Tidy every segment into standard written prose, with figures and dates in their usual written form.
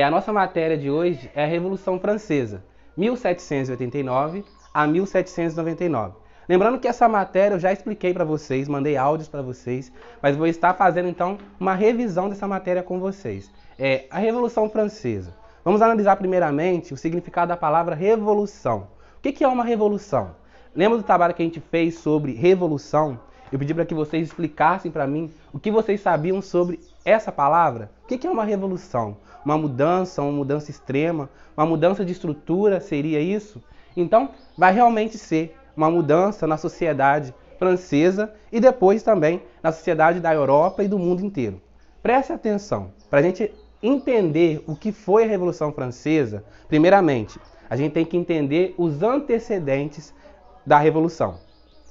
A nossa matéria de hoje é a Revolução Francesa, 1789 a 1799. Lembrando que essa matéria eu já expliquei para vocês, mandei áudios para vocês, mas vou estar fazendo então uma revisão dessa matéria com vocês. A Revolução Francesa. Vamos analisar primeiramente o significado da palavra revolução. O que é uma revolução? Lembra do trabalho que a gente fez sobre revolução? Eu pedi para que vocês explicassem para mim o que vocês sabiam sobre essa palavra. O que é uma revolução? Uma mudança extrema, uma mudança de estrutura, seria isso? Então, vai realmente ser uma mudança na sociedade francesa e depois também na sociedade da Europa e do mundo inteiro. Preste atenção, para a gente entender o que foi a Revolução Francesa, primeiramente, a gente tem que entender os antecedentes da Revolução.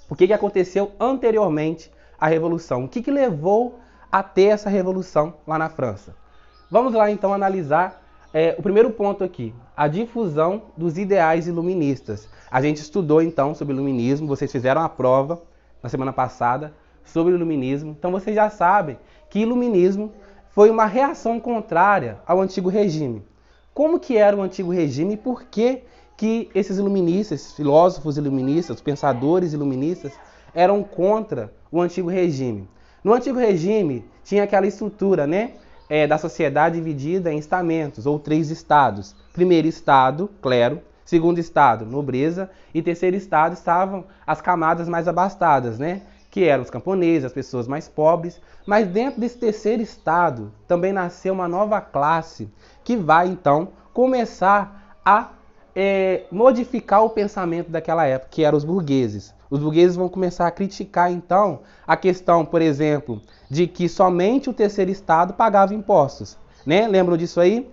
O que aconteceu anteriormente à Revolução? O que levou a ter essa Revolução lá na França? Vamos lá então analisar o primeiro ponto aqui, a difusão dos ideais iluministas. A gente estudou então sobre o iluminismo, vocês fizeram a prova na semana passada sobre o iluminismo, então vocês já sabem que o iluminismo foi uma reação contrária ao antigo regime. Como que era o antigo regime e por que esses iluministas, filósofos iluministas, pensadores iluministas, eram contra o antigo regime? No antigo regime tinha aquela estrutura, né? Da sociedade dividida em estamentos, ou 3 estados. Primeiro estado, clero. Segundo estado, nobreza. E terceiro estado estavam as camadas mais abastadas, né? Que eram os camponeses, as pessoas mais pobres. Mas dentro desse terceiro estado também nasceu uma nova classe que vai, então, começar a modificar o pensamento daquela época, que eram os burgueses. Os burgueses vão começar a criticar, então, a questão, por exemplo, de que somente o terceiro estado pagava impostos. Né? Lembram disso aí?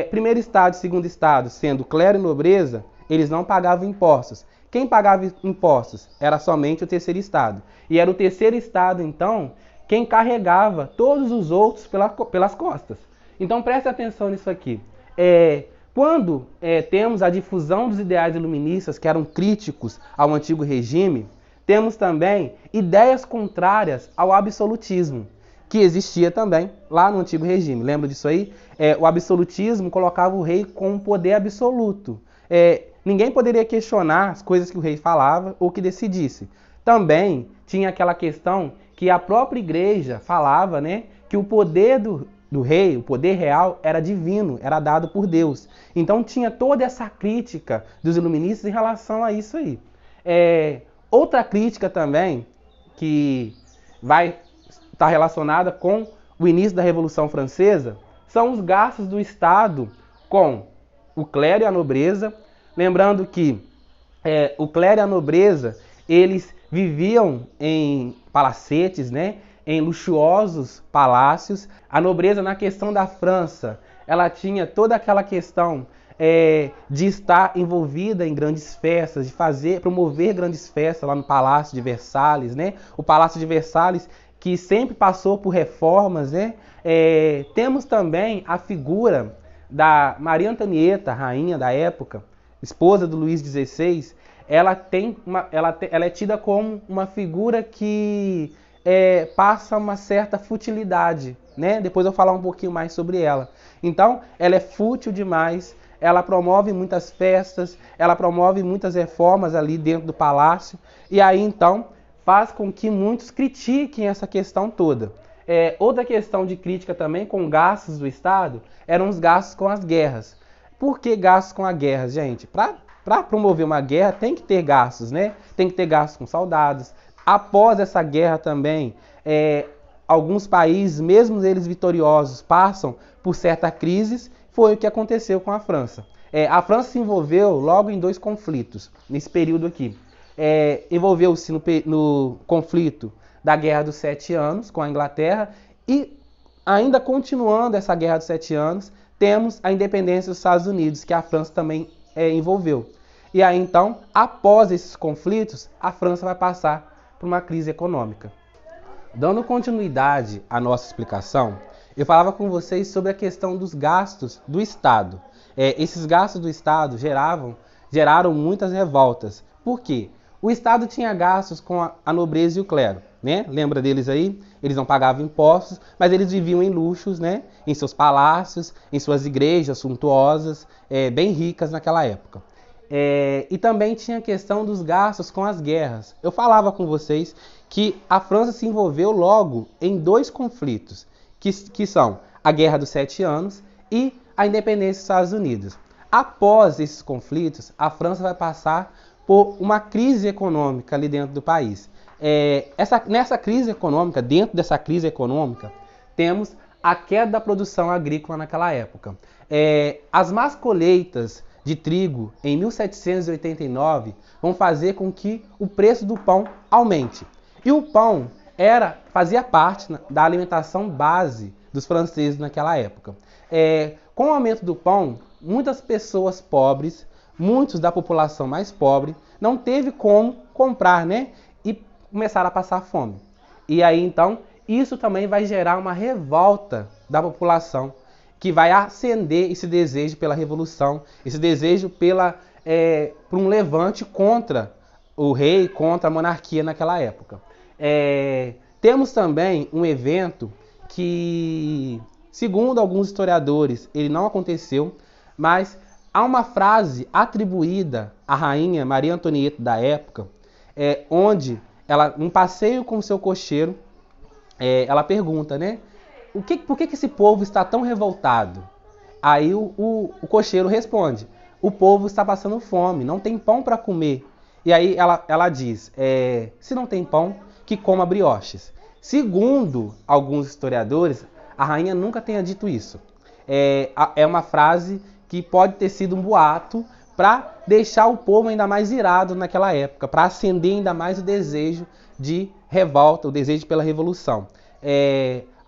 Primeiro estado e segundo estado, sendo clero e nobreza, eles não pagavam impostos. Quem pagava impostos era somente o terceiro estado. E era o terceiro estado, então, quem carregava todos os outros pelas costas. Então, preste atenção nisso aqui. Quando temos a difusão dos ideais iluministas que eram críticos ao antigo regime, temos também ideias contrárias ao absolutismo, que existia também lá no antigo regime. Lembra disso aí? O absolutismo colocava o rei com um poder absoluto. Ninguém poderia questionar as coisas que o rei falava ou que decidisse. Também tinha aquela questão que a própria igreja falava, né, que o poder do rei, o poder real, era divino, era dado por Deus. Então tinha toda essa crítica dos iluministas em relação a isso aí. Outra crítica também, que vai estar relacionada com o início da Revolução Francesa, são os gastos do Estado com o clero e a nobreza. Lembrando que o clero e a nobreza, eles viviam em palacetes, né? Em luxuosos palácios. A nobreza, na questão da França, ela tinha toda aquela questão de estar envolvida em grandes festas, de promover grandes festas lá no Palácio de Versalhes, né? O Palácio de Versalhes, que sempre passou por reformas, né? Temos também a figura da Maria Antonieta, rainha da época, esposa do Luís XVI. Ela é tida como uma figura que passa uma certa futilidade, né? Depois eu vou falar um pouquinho mais sobre ela. Então, ela é fútil demais, ela promove muitas festas, ela promove muitas reformas ali dentro do palácio, e aí então faz com que muitos critiquem essa questão toda. Outra questão de crítica também com gastos do Estado eram os gastos com as guerras. Por que gastos com a guerra, gente? Para promover uma guerra tem que ter gastos, né? Tem que ter gastos com soldados. Após essa guerra também, alguns países, mesmo eles vitoriosos, passam por certas crises. Foi o que aconteceu com a França. A França se envolveu logo em 2 conflitos, nesse período aqui. Envolveu-se no conflito da Guerra dos 7 Anos com a Inglaterra e, ainda continuando essa Guerra dos 7 Anos, temos a independência dos Estados Unidos, que a França também envolveu. E aí, então, após esses conflitos, a França vai passar por uma crise econômica. Dando continuidade à nossa explicação, eu falava com vocês sobre a questão dos gastos do Estado. Esses gastos do Estado geraram muitas revoltas. Por quê? O Estado tinha gastos com a nobreza e o clero, né? Lembra deles aí? Eles não pagavam impostos, mas eles viviam em luxos, né? Em seus palácios, em suas igrejas suntuosas, bem ricas naquela época. E também tinha a questão dos gastos com as guerras. Eu falava com vocês que a França se envolveu logo em dois conflitos, que são a Guerra dos 7 Anos e a independência dos Estados Unidos. Após esses conflitos, a França vai passar por uma crise econômica ali dentro do país. Nessa crise econômica, dentro dessa crise econômica, temos a queda da produção agrícola naquela época. As más colheitas de trigo em 1789 vão fazer com que o preço do pão aumente. E o pão fazia parte da alimentação base dos franceses naquela época. Com o aumento do pão, muitas pessoas pobres, muitos da população mais pobre, não teve como comprar, né? E começaram a passar fome. E aí, então, isso também vai gerar uma revolta da população, que vai acender esse desejo pela revolução, esse desejo por um levante contra o rei, contra a monarquia naquela época. Temos também um evento que, segundo alguns historiadores, ele não aconteceu, mas há uma frase atribuída à rainha Maria Antonieta da época, onde ela, num passeio com o seu cocheiro, ela pergunta, né? Por que esse povo está tão revoltado? Aí o cocheiro responde: o povo está passando fome, não tem pão para comer. E aí ela diz: se não tem pão, que coma brioches. Segundo alguns historiadores, a rainha nunca tenha dito isso. É uma frase que pode ter sido um boato para deixar o povo ainda mais irado naquela época, para acender ainda mais o desejo de revolta, o desejo pela revolução.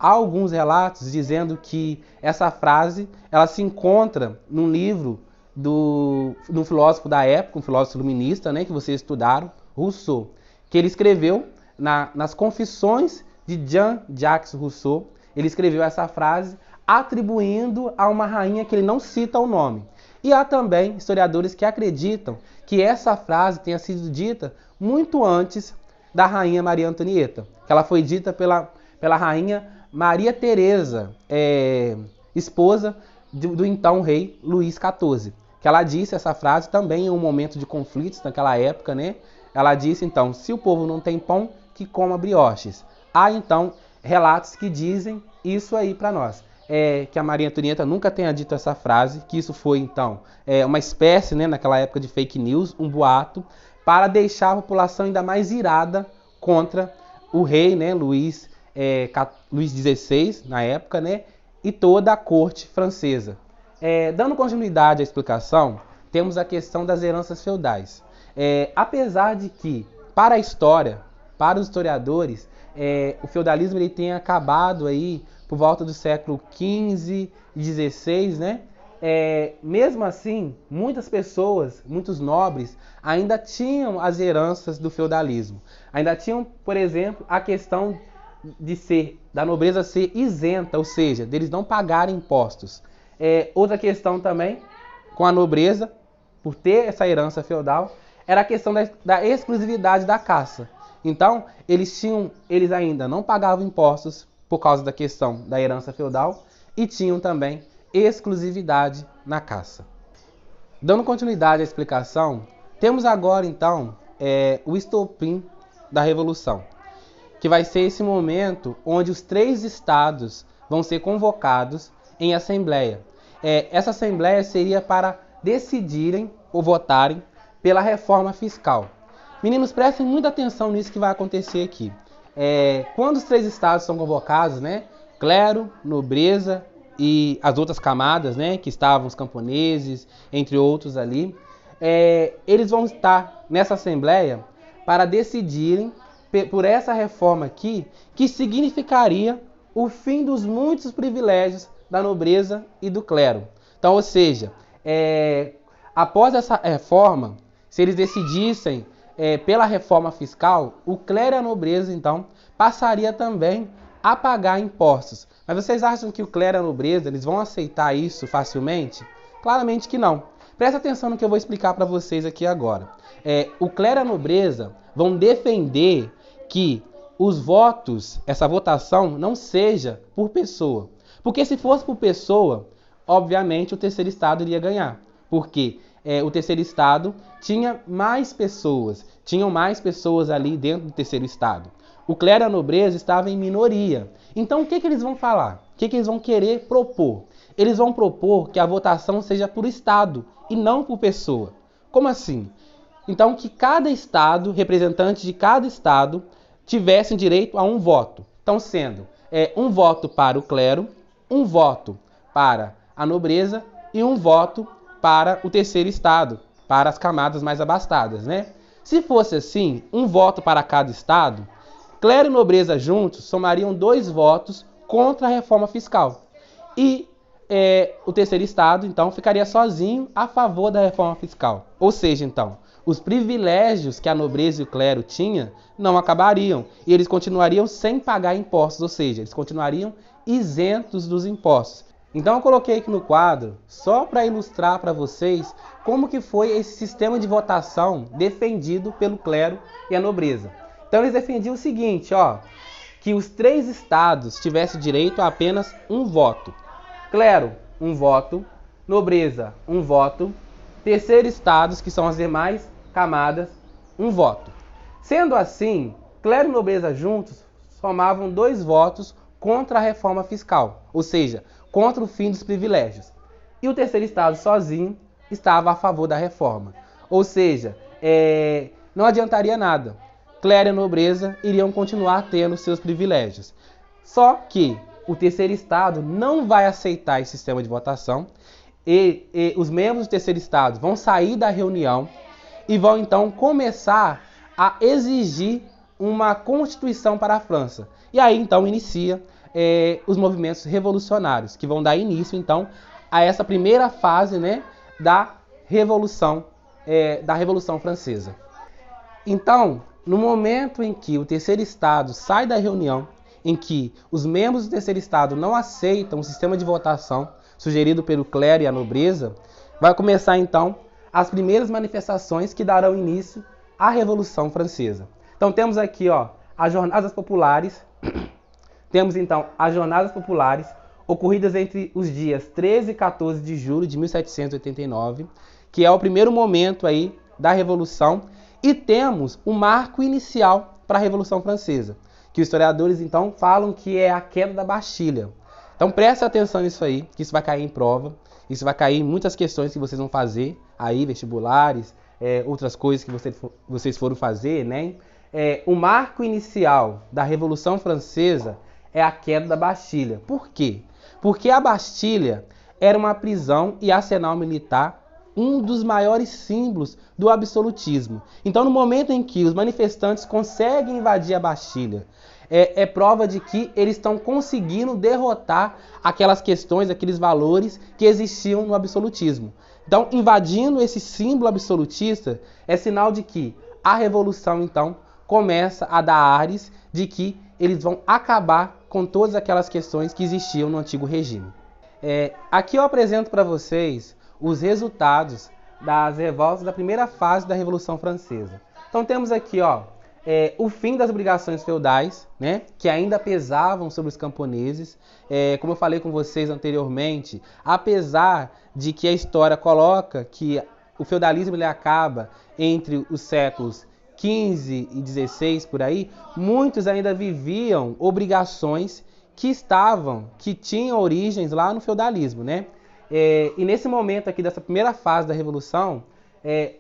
Há alguns relatos dizendo que essa frase ela se encontra num livro de um filósofo da época, um filósofo iluminista, né, que vocês estudaram, Rousseau, que ele escreveu nas Confissões de Jean-Jacques Rousseau. Ele escreveu essa frase atribuindo a uma rainha que ele não cita o nome. E há também historiadores que acreditam que essa frase tenha sido dita muito antes da rainha Maria Antonieta, que ela foi dita pela rainha Maria Teresa, esposa do então rei Luís XIV, que ela disse essa frase também em um momento de conflitos naquela época, né? Ela disse então: se o povo não tem pão, que coma brioches. Há então relatos que dizem isso aí para nós, que a Maria Antonieta nunca tenha dito essa frase, que isso foi então uma espécie, né, naquela época de fake news, um boato, para deixar a população ainda mais irada contra o rei, né, Luís XVI, na época, né, e toda a corte francesa. Dando continuidade à explicação, temos a questão das heranças feudais. Apesar de que, para a história, para os historiadores, o feudalismo ele tem acabado aí por volta do século XV e XVI, né? Mesmo assim, muitas pessoas, muitos nobres, ainda tinham as heranças do feudalismo. Ainda tinham, por exemplo, a questão da nobreza ser isenta, ou seja, deles não pagarem impostos. Outra questão também com a nobreza, por ter essa herança feudal, era a questão da exclusividade da caça. Então, eles ainda não pagavam impostos por causa da questão da herança feudal e tinham também exclusividade na caça. Dando continuidade à explicação, temos agora então o estopim da Revolução, que vai ser esse momento onde os 3 estados vão ser convocados em assembleia. Essa assembleia seria para decidirem ou votarem pela reforma fiscal. Meninos, prestem muita atenção nisso que vai acontecer aqui. Quando os 3 estados são convocados, né, clero, nobreza e as outras camadas, né, que estavam os camponeses, entre outros ali, eles vão estar nessa assembleia para decidirem por essa reforma aqui, que significaria o fim dos muitos privilégios da nobreza e do clero. Então, ou seja, após essa reforma, se eles decidissem pela reforma fiscal, o clero e a nobreza, então, passaria também a pagar impostos. Mas vocês acham que o clero e a nobreza eles vão aceitar isso facilmente? Claramente que não. Presta atenção no que eu vou explicar para vocês aqui agora. O clero e a nobreza vão defender que os votos, essa votação, não seja por pessoa. Porque se fosse por pessoa, obviamente o terceiro estado iria ganhar. Porque o terceiro estado tinha mais pessoas, tinham mais pessoas ali dentro do terceiro estado. O clero e a nobreza estavam em minoria. Então o que eles vão falar? O que eles vão querer propor? Eles vão propor que a votação seja por estado e não por pessoa. Como assim? Então que cada estado, representante de cada estado, tivessem direito a um voto. Então sendo um voto para o clero, um voto para a nobreza e um voto para o terceiro estado, para as camadas mais abastadas, né? Se fosse assim, um voto para cada estado, clero e nobreza juntos somariam 2 votos contra a reforma fiscal. E o terceiro estado, então, ficaria sozinho a favor da reforma fiscal. Ou seja, então, os privilégios que a nobreza e o clero tinham não acabariam. E eles continuariam sem pagar impostos, ou seja, eles continuariam isentos dos impostos. Então eu coloquei aqui no quadro, só para ilustrar para vocês como que foi esse sistema de votação defendido pelo clero e a nobreza. Então eles defendiam o seguinte, que os 3 estados tivessem direito a apenas um voto. Clero, um voto. Nobreza, um voto. Terceiro estados, que são as demais camadas, um voto. Sendo assim, clero e nobreza juntos somavam 2 votos contra a reforma fiscal, ou seja, contra o fim dos privilégios. E o terceiro estado sozinho estava a favor da reforma. Ou seja, não adiantaria nada. Clero e nobreza iriam continuar tendo seus privilégios. Só que o terceiro estado não vai aceitar esse sistema de votação e os membros do terceiro estado vão sair da reunião e vão então começar a exigir uma constituição para a França. E aí então inicia os movimentos revolucionários, que vão dar início então a essa primeira fase, né, da Revolução Francesa. Então, no momento em que o terceiro estado sai da reunião, em que os membros do terceiro estado não aceitam o sistema de votação sugerido pelo clero e a nobreza, vai começar então as primeiras manifestações que darão início à Revolução Francesa. Então temos aqui as jornadas populares. Temos então as jornadas populares ocorridas entre os dias 13 e 14 de julho de 1789, que é o primeiro momento aí da Revolução, e temos o marco inicial para a Revolução Francesa, que os historiadores então falam que é a queda da Bastilha. Então preste atenção nisso aí, que isso vai cair em prova, isso vai cair em muitas questões que vocês vão fazer aí, vestibulares, outras coisas que vocês foram fazer, né? O marco inicial da Revolução Francesa é a queda da Bastilha. Por quê? Porque a Bastilha era uma prisão e arsenal militar, um dos maiores símbolos do absolutismo. Então, no momento em que os manifestantes conseguem invadir a Bastilha, é prova de que eles estão conseguindo derrotar aquelas questões, aqueles valores que existiam no absolutismo. Então, invadindo esse símbolo absolutista, é sinal de que a revolução, então, começa a dar ares de que eles vão acabar com todas aquelas questões que existiam no antigo regime. Aqui eu apresento para vocês os resultados das revoltas da primeira fase da Revolução Francesa. Então temos aqui o fim das obrigações feudais, né, que ainda pesavam sobre os camponeses. Como eu falei com vocês anteriormente, apesar de que a história coloca que o feudalismo ele acaba entre os séculos 15 e 16 por aí, muitos ainda viviam obrigações que tinham origens lá no feudalismo, né? E nesse momento aqui dessa primeira fase da Revolução,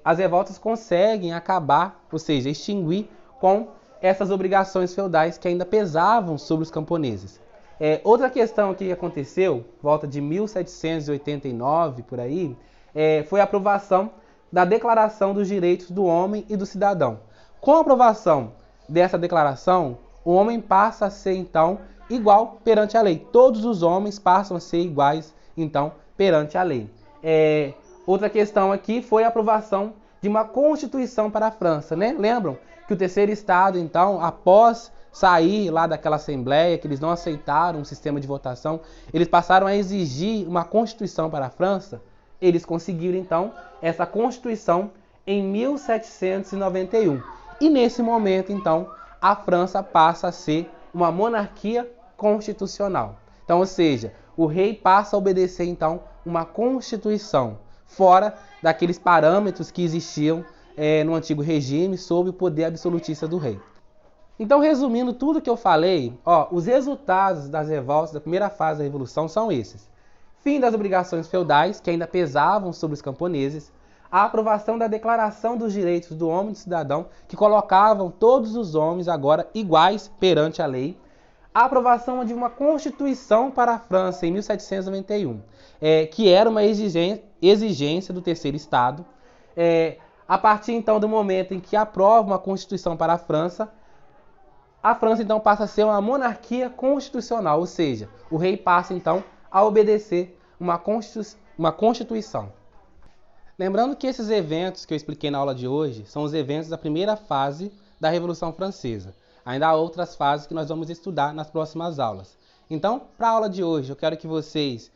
as revoltas conseguem acabar, ou seja, extinguir com essas obrigações feudais que ainda pesavam sobre os camponeses. Outra questão que aconteceu, volta de 1789 por aí, foi a aprovação da Declaração dos Direitos do Homem e do Cidadão. Com a aprovação dessa declaração, o homem passa a ser, então, igual perante a lei. Todos os homens passam a ser iguais, então, perante a lei. Outra questão aqui foi a aprovação de uma Constituição para a França, né? Lembram que o terceiro estado, então, após sair lá daquela Assembleia, que eles não aceitaram um sistema de votação, eles passaram a exigir uma Constituição para a França? Eles conseguiram, então, essa Constituição em 1791. E nesse momento, então, a França passa a ser uma monarquia constitucional. Então, ou seja, o rei passa a obedecer, então, uma Constituição, fora daqueles parâmetros que existiam no antigo regime sob o poder absolutista do rei. Então, resumindo tudo que eu falei, os resultados das revoltas da primeira fase da Revolução são esses. Fim das obrigações feudais, que ainda pesavam sobre os camponeses, a aprovação da Declaração dos Direitos do Homem e do Cidadão, que colocavam todos os homens agora iguais perante a lei, a aprovação de uma Constituição para a França em 1791, que era uma exigência do terceiro Estado. A partir então do momento em que aprova uma Constituição para a França então passa a ser uma monarquia constitucional, ou seja, o rei passa então a obedecer uma Constituição. Lembrando que esses eventos que eu expliquei na aula de hoje são os eventos da primeira fase da Revolução Francesa. Ainda há outras fases que nós vamos estudar nas próximas aulas. Então, para a aula de hoje, eu quero que vocês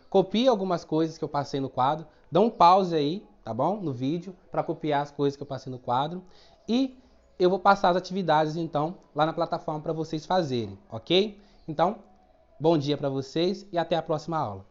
copiem algumas coisas que eu passei no quadro, dão um pause aí, tá bom? No vídeo, para copiar as coisas que eu passei no quadro. E eu vou passar as atividades, então, lá na plataforma para vocês fazerem, ok? Então, bom dia para vocês e até a próxima aula.